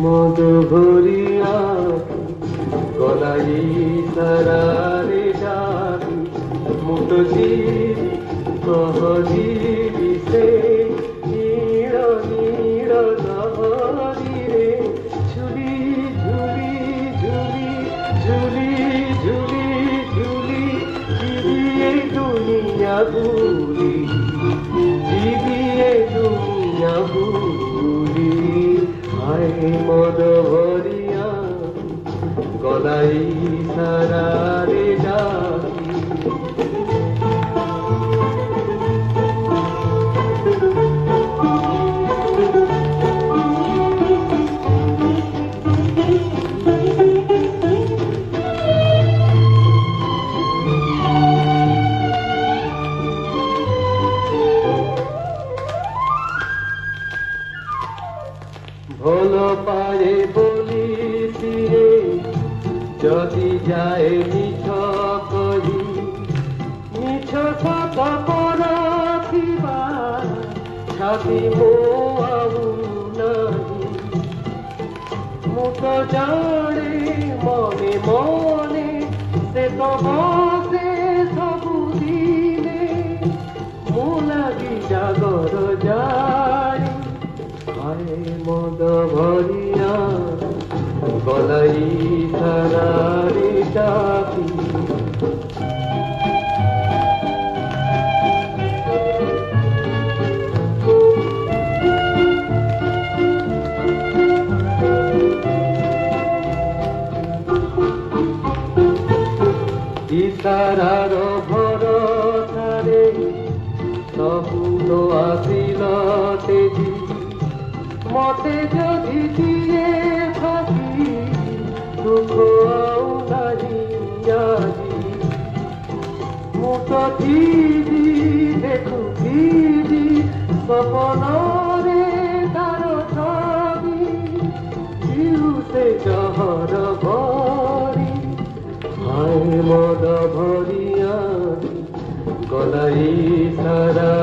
মদ ভরিয়া গলাই সারারে ডাবি মুটজি কহজিবি সে নীড় নীড় দহরিরে ঝুলি ঝুলি ঝুলি ঝুলি ঝুলি ঝুলি জিবিয়ে দুনিয়া ভুলি জিবিয়ে দুনিয়া ভুলি মদ ভরিয়া গলাই সারারে ডাকি ভোল পায়ে বলিছিলে যদি যায় মিছ করি মিছ সত পরখিবা ছাতি মো ଆଉ ନାହିଁ ମୁଁ ତ ଜାଣେ ମନେ ମନେ ସେ ତ ବସେ ସବୁଦିନେ ମୁଁ ଲାଗି ଜାଗର ଜାଣି মদ ভরিয়া গলাই সারারে ডাকি ইশারার ভরসারে সবু তো আসিল তেজি মতে যদি দিয়ে থাকি দুঃখ আউ নাহি আজি মু তো দিদি দেখুছিলি স্বপনরে তার ছবি জিউতে জহর ভরি হায় মদ ভরিয়া গলাই সারা